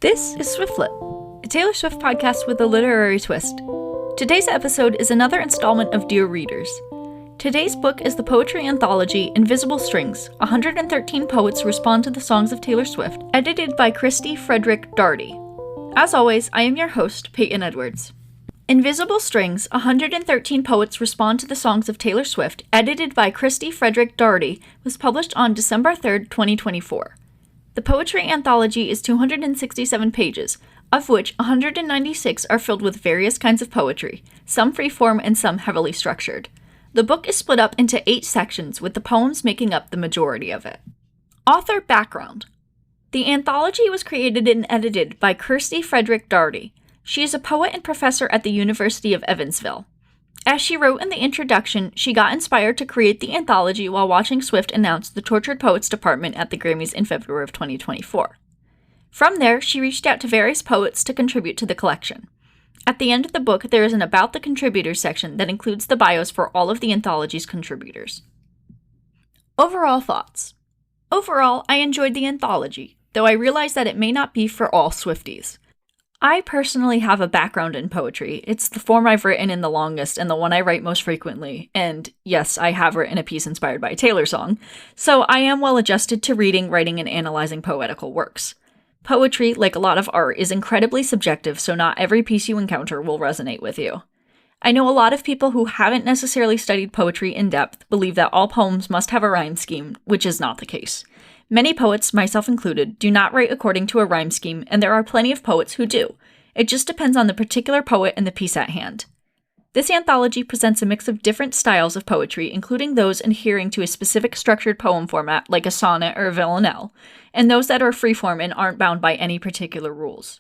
This is Swiftlet, a Taylor Swift podcast with a literary twist. Today's episode is another installment of Dear Readers. Today's book is the poetry anthology Invisible Strings, 113 Poets Respond to the Songs of Taylor Swift, edited by Kristie Frederick Daugherty. As always, I am your host, Peyton Edwards. Invisible Strings, 113 Poets Respond to the Songs of Taylor Swift, edited by Kristie Frederick Daugherty, was published on December 3, 2024. The poetry anthology is 267 pages, of which 196 are filled with various kinds of poetry, some freeform and some heavily structured. The book is split up into 8 sections, with the poems making up the majority of it. Author background. The anthology was created and edited by Kristie Frederick Daugherty. She is a poet and professor at the University of Evansville. As she wrote in the introduction, she got inspired to create the anthology while watching Swift announce the Tortured Poets Department at the Grammys in February of 2024. From there, she reached out to various poets to contribute to the collection. At the end of the book, there is an About the Contributors section that includes the bios for all of the anthology's contributors. Overall thoughts. Overall, I enjoyed the anthology, though I realize that it may not be for all Swifties. I personally have a background in poetry. It's the form I've written in the longest and the one I write most frequently. And yes, I have written a piece inspired by a Taylor song. So I am well adjusted to reading, writing, and analyzing poetical works. Poetry, like a lot of art, is incredibly subjective, so not every piece you encounter will resonate with you. I know a lot of people who haven't necessarily studied poetry in depth believe that all poems must have a rhyme scheme, which is not the case. Many poets, myself included, do not write according to a rhyme scheme, and there are plenty of poets who do. It just depends on the particular poet and the piece at hand. This anthology presents a mix of different styles of poetry, including those adhering to a specific structured poem format, like a sonnet or a villanelle, and those that are freeform and aren't bound by any particular rules.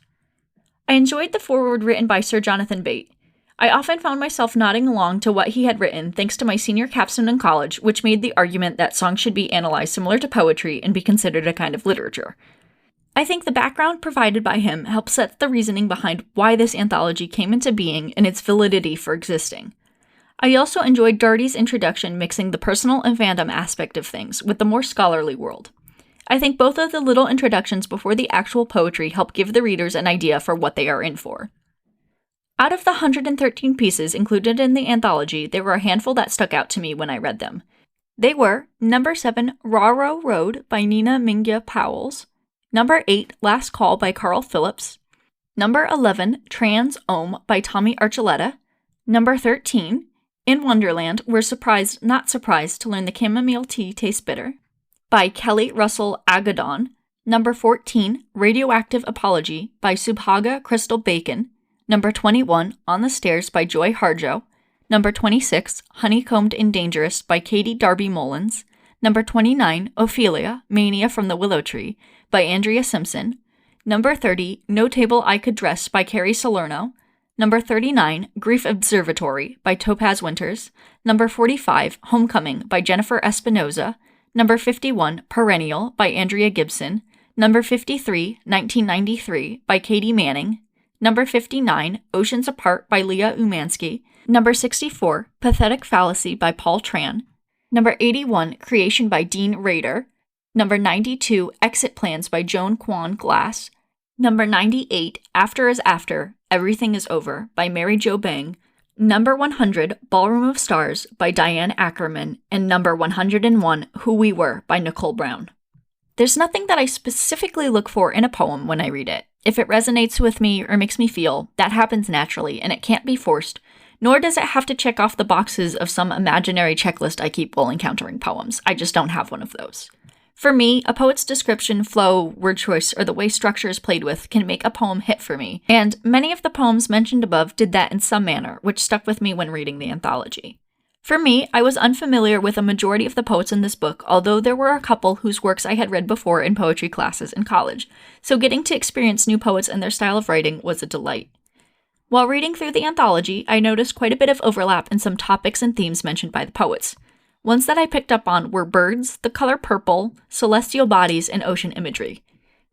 I enjoyed the foreword written by Sir Jonathan Bate. I often found myself nodding along to what he had written thanks to my senior capstone in college, which made the argument that songs should be analyzed similar to poetry and be considered a kind of literature. I think the background provided by him helps set the reasoning behind why this anthology came into being and its validity for existing. I also enjoyed Daugherty's introduction mixing the personal and fandom aspect of things with the more scholarly world. I think both of the little introductions before the actual poetry help give the readers an idea for what they are in for. Out of the 113 pieces included in the anthology, there were a handful that stuck out to me when I read them. They were number 7, Raro Road by Nina Mingya Powells, number 8, Last Call by Carl Phillips, number 11, Trans Ohm by Tommy Archuleta, number 13, In Wonderland, We're Surprised Not Surprised to Learn the Chamomile Tea Tastes Bitter by Kelly Russell Agadon, number 14, Radioactive Apology by Subhaga Crystal Bacon, number 21, On the Stairs by Joy Harjo, number 26, Honeycombed and Dangerous by Katie Darby Mullins, number 29, Ophelia, Mania from the Willow Tree by Andrea Simpson, number 30, No Table I Could Dress by Carrie Salerno, number 39, Grief Observatory by Topaz Winters, number 45, Homecoming by Jennifer Espinoza, number 51, Perennial by Andrea Gibson, number 53, 1993 by Katie Manning, number 59, Oceans Apart by Leah Umansky, number 64, Pathetic Fallacy by Paul Tran, number 81, Creation by Dean Rader, number 92, Exit Plans by Joan Kwan Glass, number 98, After is After, Everything is Over by Mary Jo Bang, number 100, Ballroom of Stars by Diane Ackerman, and number 101, Who We Were by Nicole Brown. There's nothing that I specifically look for in a poem when I read it. If it resonates with me or makes me feel, that happens naturally and it can't be forced, nor does it have to check off the boxes of some imaginary checklist I keep while encountering poems. I just don't have one of those. For me, a poet's description, flow, word choice, or the way structure is played with can make a poem hit for me, and many of the poems mentioned above did that in some manner, which stuck with me when reading the anthology. For me, I was unfamiliar with a majority of the poets in this book, although there were a couple whose works I had read before in poetry classes in college, so getting to experience new poets and their style of writing was a delight. While reading through the anthology, I noticed quite a bit of overlap in some topics and themes mentioned by the poets. Ones that I picked up on were birds, the color purple, celestial bodies, and ocean imagery.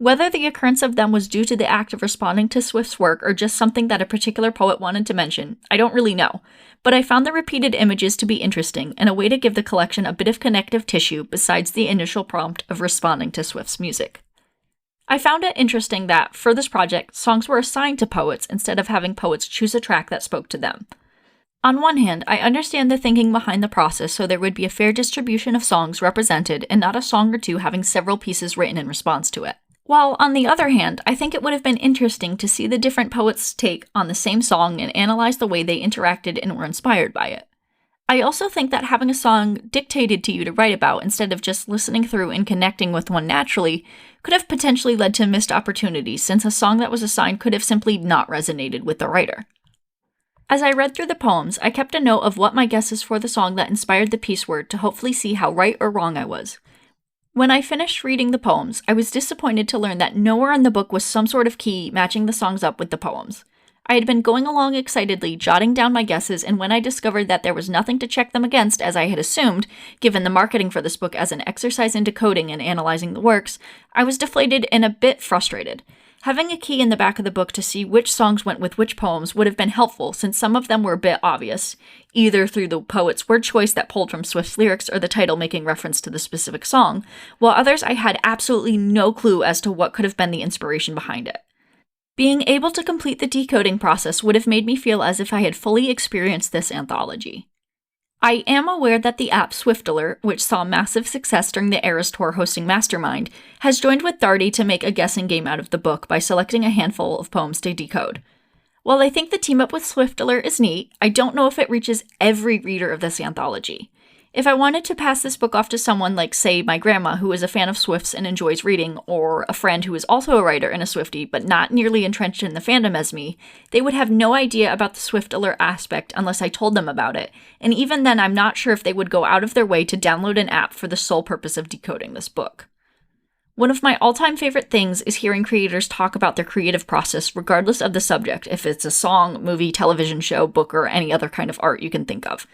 Whether the occurrence of them was due to the act of responding to Swift's work or just something that a particular poet wanted to mention, I don't really know, but I found the repeated images to be interesting and a way to give the collection a bit of connective tissue besides the initial prompt of responding to Swift's music. I found it interesting that, for this project, songs were assigned to poets instead of having poets choose a track that spoke to them. On one hand, I understand the thinking behind the process so there would be a fair distribution of songs represented and not a song or two having several pieces written in response to it. While, on the other hand, I think it would have been interesting to see the different poets' take on the same song and analyze the way they interacted and were inspired by it. I also think that having a song dictated to you to write about instead of just listening through and connecting with one naturally could have potentially led to missed opportunities, since a song that was assigned could have simply not resonated with the writer. As I read through the poems, I kept a note of what my guesses for the song that inspired the piece were to hopefully see how right or wrong I was. When I finished reading the poems, I was disappointed to learn that nowhere in the book was some sort of key matching the songs up with the poems. I had been going along excitedly, jotting down my guesses, and when I discovered that there was nothing to check them against, as I had assumed, given the marketing for this book as an exercise in decoding and analyzing the works, I was deflated and a bit frustrated. Having a key in the back of the book to see which songs went with which poems would have been helpful, since some of them were a bit obvious, either through the poet's word choice that pulled from Swift's lyrics or the title making reference to the specific song, while others I had absolutely no clue as to what could have been the inspiration behind it. Being able to complete the decoding process would have made me feel as if I had fully experienced this anthology. I am aware that the app Swiftalert, which saw massive success during the Eras Tour hosting Mastermind, has joined with Daugherty to make a guessing game out of the book by selecting a handful of poems to decode. While I think the team up with Swiftalert is neat, I don't know if it reaches every reader of this anthology. If I wanted to pass this book off to someone like, say, my grandma who is a fan of Swifts and enjoys reading, or a friend who is also a writer and a Swiftie but not nearly entrenched in the fandom as me, they would have no idea about the Swiftalert aspect unless I told them about it, and even then I'm not sure if they would go out of their way to download an app for the sole purpose of decoding this book. One of my all-time favorite things is hearing creators talk about their creative process regardless of the subject, if it's a song, movie, television show, book, or any other kind of art you can think of.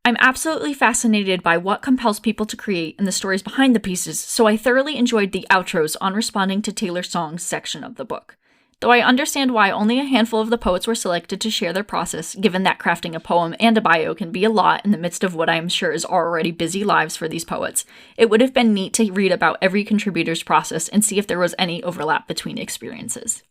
I'm absolutely fascinated by what compels people to create and the stories behind the pieces, so I thoroughly enjoyed the outros on responding to Taylor's songs section of the book. Though I understand why only a handful of the poets were selected to share their process, given that crafting a poem and a bio can be a lot in the midst of what I am sure is already busy lives for these poets, it would have been neat to read about every contributor's process and see if there was any overlap between experiences.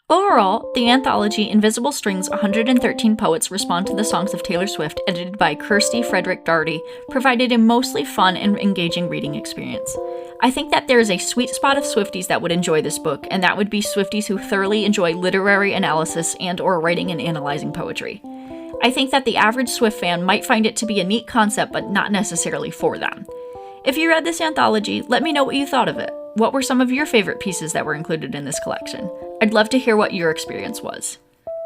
Overall, the anthology Invisible Strings 113 Poets Respond to the Songs of Taylor Swift, edited by Kristie Frederick Daugherty, provided a mostly fun and engaging reading experience. I think that there is a sweet spot of Swifties that would enjoy this book, and that would be Swifties who thoroughly enjoy literary analysis and/or writing and analyzing poetry. I think that the average Swift fan might find it to be a neat concept, but not necessarily for them. If you read this anthology, let me know what you thought of it. What were some of your favorite pieces that were included in this collection? I'd love to hear what your experience was.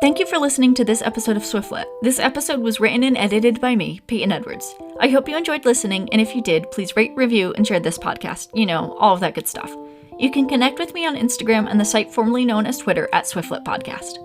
Thank you for listening to this episode of Swiftlet. This episode was written and edited by me, Peyton Edwards. I hope you enjoyed listening, and if you did, please rate, review, and share this podcast. You know, all of that good stuff. You can connect with me on Instagram and the site formerly known as Twitter at Swiftlet Podcast.